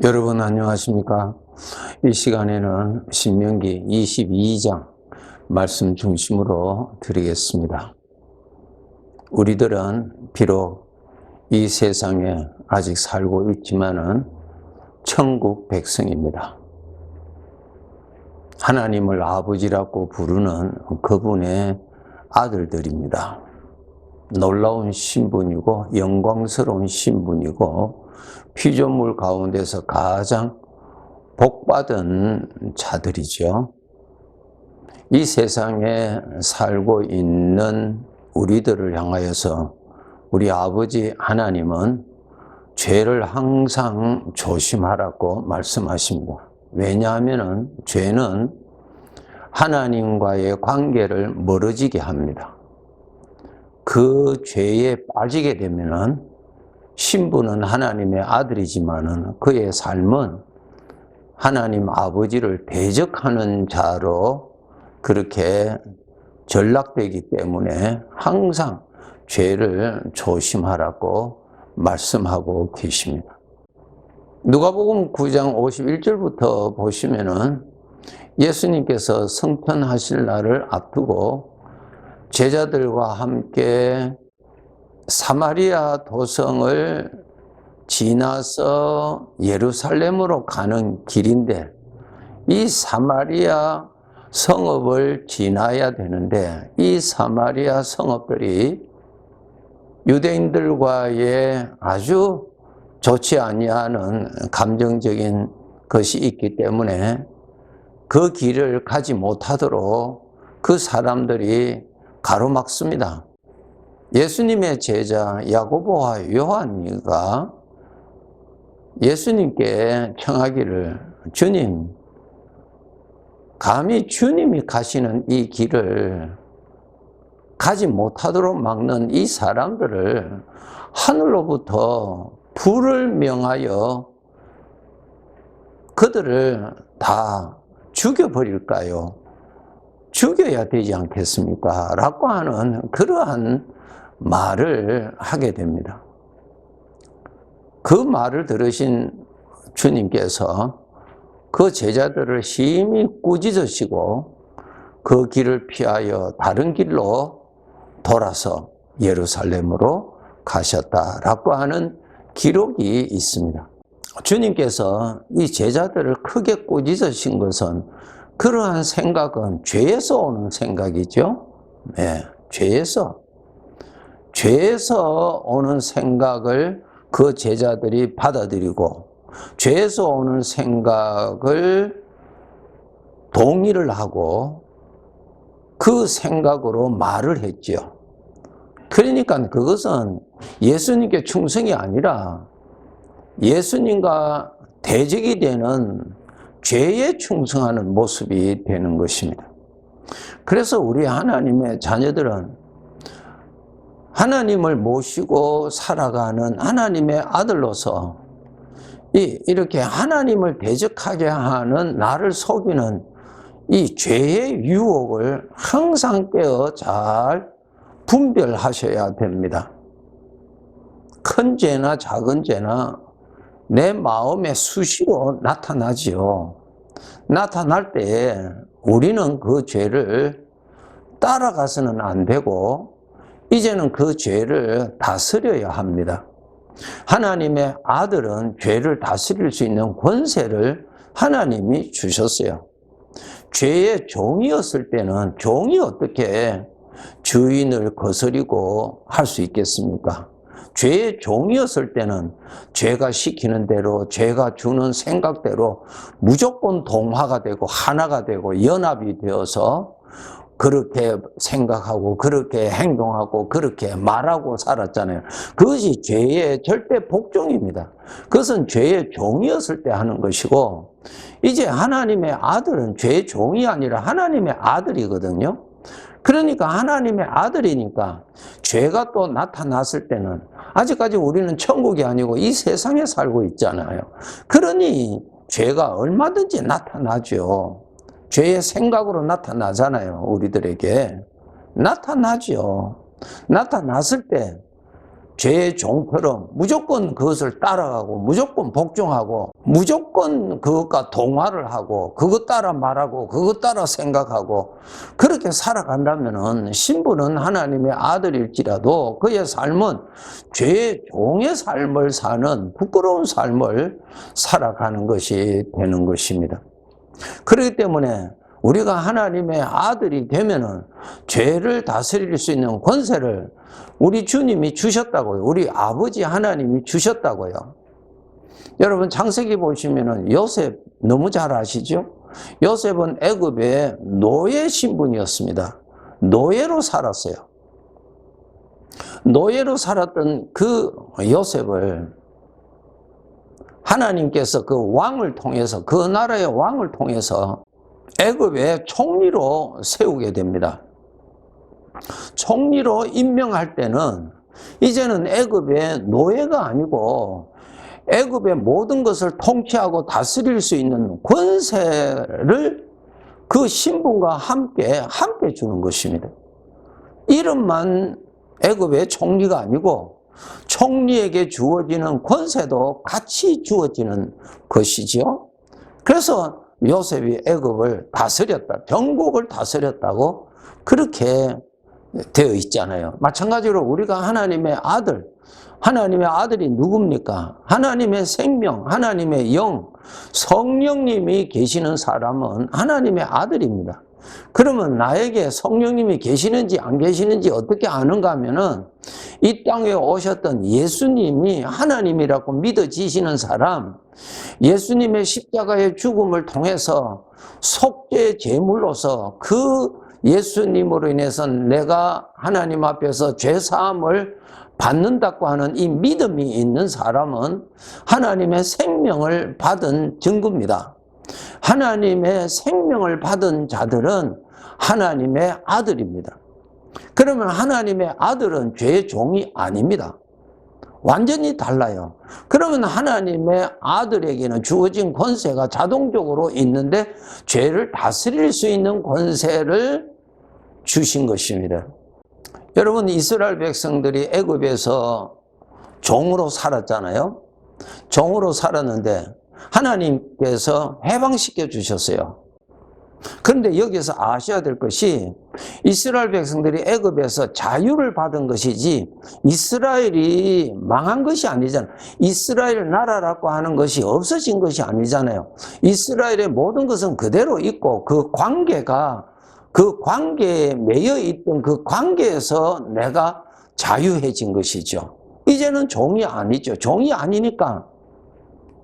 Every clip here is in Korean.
여러분 안녕하십니까? 이 시간에는 신명기 22장 말씀 중심으로 드리겠습니다. 우리들은 비록 이 세상에 아직 살고 있지만은 천국 백성입니다. 하나님을 아버지라고 부르는 그분의 아들들입니다. 놀라운 신분이고 영광스러운 신분이고 피조물 가운데서 가장 복받은 자들이죠. 이 세상에 살고 있는 우리들을 향하여서 우리 아버지 하나님은 죄를 항상 조심하라고 말씀하십니다. 왜냐하면 죄는 하나님과의 관계를 멀어지게 합니다. 그 죄에 빠지게 되면은 신분은 하나님의 아들이지만은 그의 삶은 하나님 아버지를 대적하는 자로 그렇게 전락되기 때문에 항상 죄를 조심하라고 말씀하고 계십니다. 누가복음 9장 51절부터 보시면은 예수님께서 성천하실 날을 앞두고 제자들과 함께 사마리아 도성을 지나서 예루살렘으로 가는 길인데 이 사마리아 성읍을 지나야 되는데 이 사마리아 성읍들이 유대인들과의 아주 좋지 아니하는 감정적인 것이 있기 때문에 그 길을 가지 못하도록 그 사람들이 가로막습니다. 예수님의 제자 야고보와 요한이가 예수님께 청하기를 주님, 감히 주님이 가시는 이 길을 가지 못하도록 막는 이 사람들을 하늘로부터 불을 명하여 그들을 다 죽여버릴까요? 죽여야 되지 않겠습니까? 라고 하는 그러한 말을 하게 됩니다. 그 말을 들으신 주님께서 그 제자들을 심히 꾸짖으시고 그 길을 피하여 다른 길로 돌아서 예루살렘으로 가셨다라고 하는 기록이 있습니다. 주님께서 이 제자들을 크게 꾸짖으신 것은 그러한 생각은 죄에서 오는 생각이죠. 네, 죄에서 오는 생각을 그 제자들이 받아들이고 죄에서 오는 생각을 동의를 하고 그 생각으로 말을 했죠. 그러니까 그것은 예수님께 충성이 아니라 예수님과 대적이 되는 죄에 충성하는 모습이 되는 것입니다. 그래서 우리 하나님의 자녀들은 하나님을 모시고 살아가는 하나님의 아들로서 이렇게 하나님을 대적하게 하는 나를 속이는 이 죄의 유혹을 항상 깨어 잘 분별하셔야 됩니다. 큰 죄나 작은 죄나 내 마음에 수시로 나타나지요. 나타날 때 우리는 그 죄를 따라가서는 안 되고 이제는 그 죄를 다스려야 합니다. 하나님의 아들은 죄를 다스릴 수 있는 권세를 하나님이 주셨어요. 죄의 종이었을 때는 종이 어떻게 주인을 거스리고 할 수 있겠습니까? 죄의 종이었을 때는 죄가 시키는 대로 죄가 주는 생각대로 무조건 동화가 되고 하나가 되고 연합이 되어서 그렇게 생각하고 그렇게 행동하고 그렇게 말하고 살았잖아요. 그것이 죄의 절대 복종입니다. 그것은 죄의 종이었을 때 하는 것이고 이제 하나님의 아들은 죄의 종이 아니라 하나님의 아들이거든요. 그러니까 하나님의 아들이니까 죄가 또 나타났을 때는 아직까지 우리는 천국이 아니고 이 세상에 살고 있잖아요. 그러니 죄가 얼마든지 나타나죠. 죄의 생각으로 나타나잖아요. 우리들에게 나타나죠. 나타났을 때 죄의 종처럼 무조건 그것을 따라가고 무조건 복종하고 무조건 그것과 동화를 하고 그것 따라 말하고 그것 따라 생각하고 그렇게 살아간다면 신부는 하나님의 아들일지라도 그의 삶은 죄의 종의 삶을 사는 부끄러운 삶을 살아가는 것이 되는 것입니다. 그렇기 때문에 우리가 하나님의 아들이 되면은 죄를 다스릴 수 있는 권세를 우리 주님이 주셨다고요. 우리 아버지 하나님이 주셨다고요. 여러분 창세기 보시면은 요셉 너무 잘 아시죠? 요셉은 애굽의 노예 신분이었습니다. 노예로 살았어요. 노예로 살았던 그 요셉을 하나님께서 그 왕을 통해서 그 나라의 왕을 통해서 애굽의 총리로 세우게 됩니다. 총리로 임명할 때는 이제는 애굽의 노예가 아니고 애굽의 모든 것을 통치하고 다스릴 수 있는 권세를 그 신분과 함께 주는 것입니다. 이름만 애굽의 총리가 아니고 총리에게 주어지는 권세도 같이 주어지는 것이지요. 그래서 요셉이 애굽을 다스렸다, 병국을 다스렸다고 그렇게 되어 있잖아요. 마찬가지로 우리가 하나님의 아들이 누굽니까? 하나님의 생명, 하나님의 영, 성령님이 계시는 사람은 하나님의 아들입니다. 그러면 나에게 성령님이 계시는지 안 계시는지 어떻게 아는가 하면은 이 땅에 오셨던 예수님이 하나님이라고 믿어지시는 사람, 예수님의 십자가의 죽음을 통해서 속죄의 제물로서 그 예수님으로 인해서 내가 하나님 앞에서 죄사함을 받는다고 하는 이 믿음이 있는 사람은 하나님의 생명을 받은 증거입니다. 하나님의 생명을 받은 자들은 하나님의 아들입니다. 그러면 하나님의 아들은 죄의 종이 아닙니다. 완전히 달라요. 그러면 하나님의 아들에게는 주어진 권세가 자동적으로 있는데 죄를 다스릴 수 있는 권세를 주신 것입니다. 여러분, 이스라엘 백성들이 애굽에서 종으로 살았잖아요. 종으로 살았는데 하나님께서 해방시켜 주셨어요. 그런데 여기서 아셔야 될 것이 이스라엘 백성들이 애굽에서 자유를 받은 것이지 이스라엘이 망한 것이 아니잖아요. 이스라엘 나라라고 하는 것이 없어진 것이 아니잖아요. 이스라엘의 모든 것은 그대로 있고 그 관계에 매여 있던 그 관계에서 내가 자유해진 것이죠. 이제는 종이 아니죠. 종이 아니니까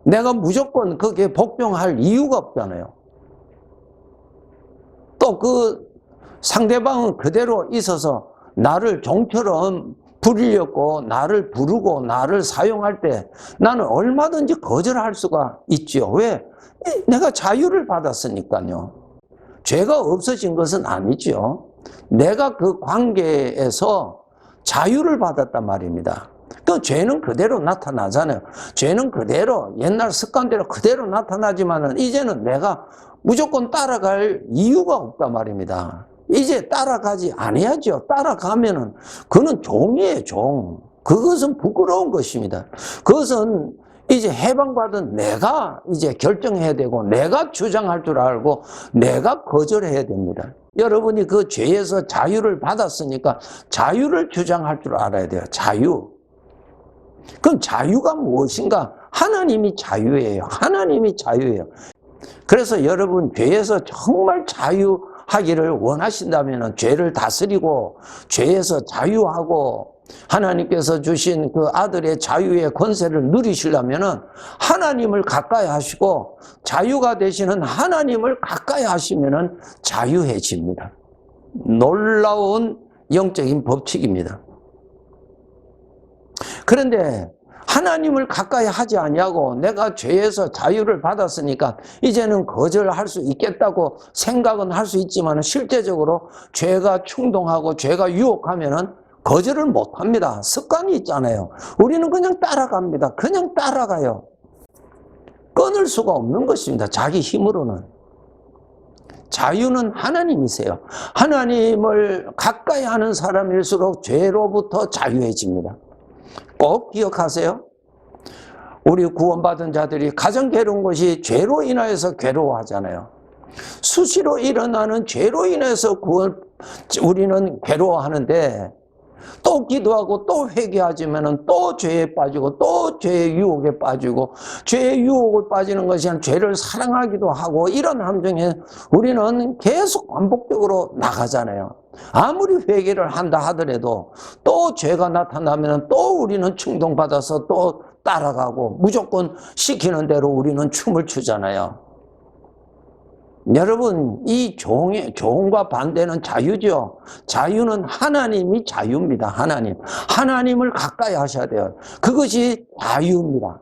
내가 무조건 거기에 복종할 이유가 없잖아요. 또 그 상대방은 그대로 있어서 나를 종처럼 부리려고 나를 부르고 나를 사용할 때 나는 얼마든지 거절할 수가 있죠. 왜? 내가 자유를 받았으니까요. 죄가 없어진 것은 아니죠. 내가 그 관계에서 자유를 받았단 말입니다. 그 죄는 그대로 나타나잖아요. 죄는 그대로 옛날 습관대로 그대로 나타나지만은 이제는 내가 무조건 따라갈 이유가 없단 말입니다. 이제 따라가지 아니야죠. 따라가면은 그는 종이에요, 종. 그것은 부끄러운 것입니다. 그것은 이제 해방받은 내가 이제 결정해야 되고 내가 주장할 줄 알고 내가 거절해야 됩니다. 여러분이 그 죄에서 자유를 받았으니까 자유를 주장할 줄 알아야 돼요. 자유. 그럼 자유가 무엇인가? 하나님이 자유예요. 하나님이 자유예요. 그래서 여러분 죄에서 정말 자유하기를 원하신다면 죄를 다스리고 죄에서 자유하고 하나님께서 주신 그 아들의 자유의 권세를 누리시려면 하나님을 가까이 하시고 자유가 되시는 하나님을 가까이 하시면 자유해집니다. 놀라운 영적인 법칙입니다. 그런데 하나님을 가까이 하지 아니하고 내가 죄에서 자유를 받았으니까 이제는 거절할 수 있겠다고 생각은 할 수 있지만 실제적으로 죄가 충동하고 죄가 유혹하면은 거절을 못합니다. 습관이 있잖아요. 우리는 그냥 따라갑니다. 그냥 따라가요. 끊을 수가 없는 것입니다. 자기 힘으로는. 자유는 하나님이세요. 하나님을 가까이 하는 사람일수록 죄로부터 자유해집니다. 꼭 기억하세요. 우리 구원받은 자들이 가장 괴로운 것이 죄로 인하여서 괴로워하잖아요. 수시로 일어나는 죄로 인해서 우리는 괴로워하는데, 또 기도하고 또 회개하지면 또 죄에 빠지고 또 죄의 유혹에 빠지고, 죄의 유혹을 빠지는 것이 아니라 죄를 사랑하기도 하고, 이런 함정에 우리는 계속 반복적으로 나가잖아요. 아무리 회개를 한다 하더라도 또 죄가 나타나면 또 우리는 충동받아서 또 따라가고, 무조건 시키는 대로 우리는 춤을 추잖아요. 여러분, 이 종과 반대는 자유죠. 자유는 하나님이 자유입니다. 하나님을 가까이 하셔야 돼요. 그것이 자유입니다.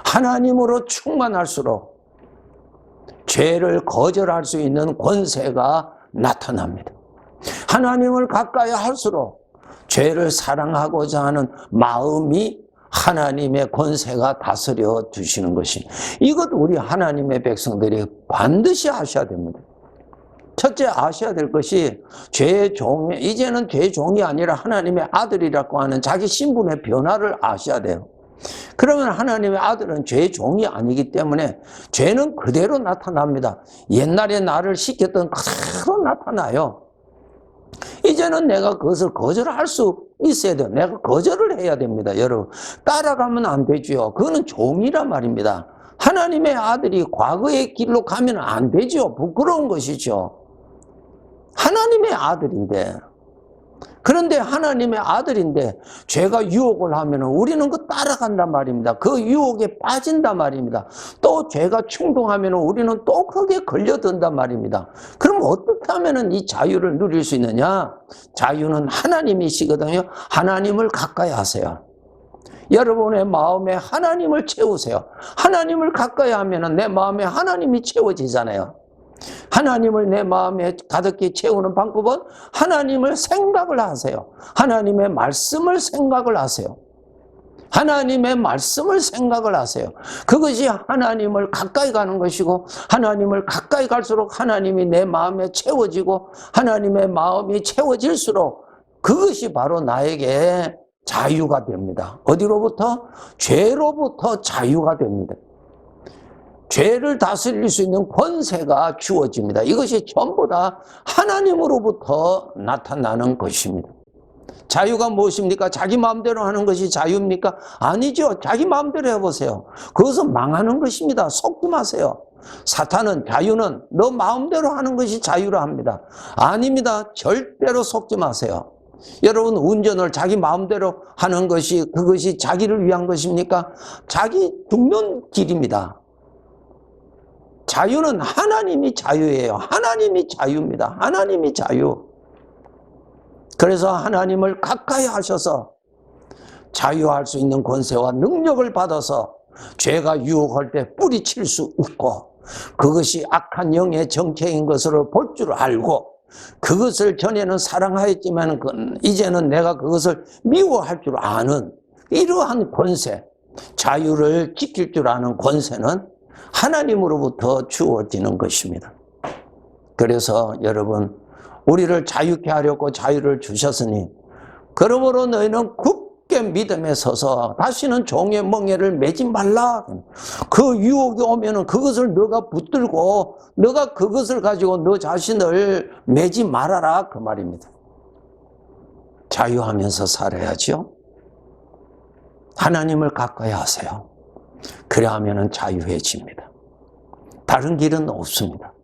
하나님으로 충만할수록 죄를 거절할 수 있는 권세가 나타납니다. 하나님을 가까이 할수록 죄를 사랑하고자 하는 마음이 하나님의 권세가 다스려 주시는 것이, 이것 우리 하나님의 백성들이 반드시 아셔야 됩니다. 첫째 아셔야 될 것이, 이제는 죄의 종이 아니라 하나님의 아들이라고 하는 자기 신분의 변화를 아셔야 돼요. 그러면 하나님의 아들은 죄의 종이 아니기 때문에 죄는 그대로 나타납니다. 옛날에 나를 시켰던 그대로 나타나요. 이제는 내가 그것을 거절할 수 있어야 돼요. 내가 거절을 해야 됩니다. 여러분, 따라가면 안 되죠. 그거는 종이란 말입니다. 하나님의 아들이 과거의 길로 가면 안 되죠. 부끄러운 것이죠. 하나님의 아들인데, 그런데 하나님의 아들인데 죄가 유혹을 하면 우리는 그 따라간단 말입니다. 그 유혹에 빠진단 말입니다. 또 죄가 충동하면 우리는 또 거기에 걸려든단 말입니다. 그럼 어떻게 하면 이 자유를 누릴 수 있느냐? 자유는 하나님이시거든요. 하나님을 가까이 하세요. 여러분의 마음에 하나님을 채우세요. 하나님을 가까이 하면 내 마음에 하나님이 채워지잖아요. 하나님을 내 마음에 가득히 채우는 방법은 하나님을 생각을 하세요. 하나님의 말씀을 생각을 하세요. 하나님의 말씀을 생각을 하세요. 그것이 하나님을 가까이 가는 것이고, 하나님을 가까이 갈수록 하나님이 내 마음에 채워지고, 하나님의 마음이 채워질수록 그것이 바로 나에게 자유가 됩니다. 어디로부터? 죄로부터 자유가 됩니다. 죄를 다스릴 수 있는 권세가 주어집니다. 이것이 전부 다 하나님으로부터 나타나는 것입니다. 자유가 무엇입니까? 자기 마음대로 하는 것이 자유입니까? 아니죠. 자기 마음대로 해보세요. 그것은 망하는 것입니다. 속지 마세요. 사탄은 자유는 너 마음대로 하는 것이 자유라 합니다. 아닙니다. 절대로 속지 마세요. 여러분, 운전을 자기 마음대로 하는 것이, 그것이 자기를 위한 것입니까? 자기 죽는 길입니다. 자유는 하나님이 자유예요. 하나님이 자유입니다. 하나님이 자유. 그래서 하나님을 가까이 하셔서 자유할 수 있는 권세와 능력을 받아서 죄가 유혹할 때 뿌리칠 수 있고, 그것이 악한 영의 정체인 것으로 볼 줄 알고, 그것을 전에는 사랑하였지만 이제는 내가 그것을 미워할 줄 아는 이러한 권세, 자유를 지킬 줄 아는 권세는 하나님으로부터 주어지는 것입니다. 그래서 여러분, 우리를 자유케 하려고 자유를 주셨으니, 그러므로 너희는 굳게 믿음에 서서 다시는 종의 멍에를 매지 말라. 그 유혹이 오면은 그것을 너가 붙들고 너가 그것을 가지고 너 자신을 매지 말아라, 그 말입니다. 자유하면서 살아야죠. 하나님을 가까이 하세요. 그래야 하면은 자유해집니다. 다른 길은 없습니다.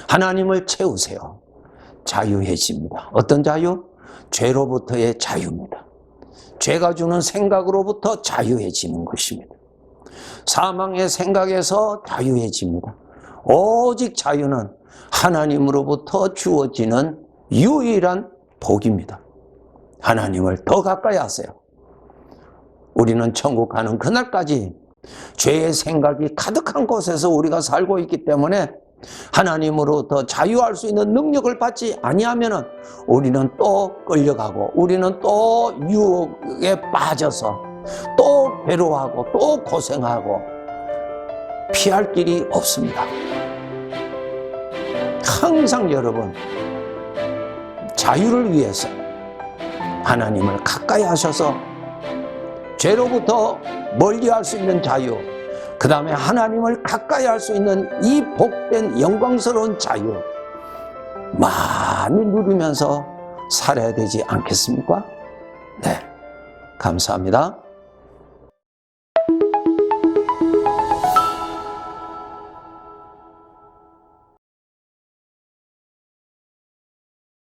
하나님을 채우세요. 자유해집니다. 어떤 자유? 죄로부터의 자유입니다. 죄가 주는 생각으로부터 자유해지는 것입니다. 사망의 생각에서 자유해집니다. 오직 자유는 하나님으로부터 주어지는 유일한 복입니다. 하나님을 더 가까이 하세요. 우리는 천국 가는 그날까지 죄의 생각이 가득한 곳에서 우리가 살고 있기 때문에 하나님으로부터 자유할 수 있는 능력을 받지 아니하면 우리는 또 끌려가고, 우리는 또 유혹에 빠져서 또 괴로워하고 또 고생하고, 피할 길이 없습니다. 항상 여러분, 자유를 위해서 하나님을 가까이 하셔서 죄로부터 멀리할 수 있는 자유, 그 다음에 하나님을 가까이 할 수 있는 이 복된 영광스러운 자유 많이 누리면서 살아야 되지 않겠습니까? 네, 감사합니다.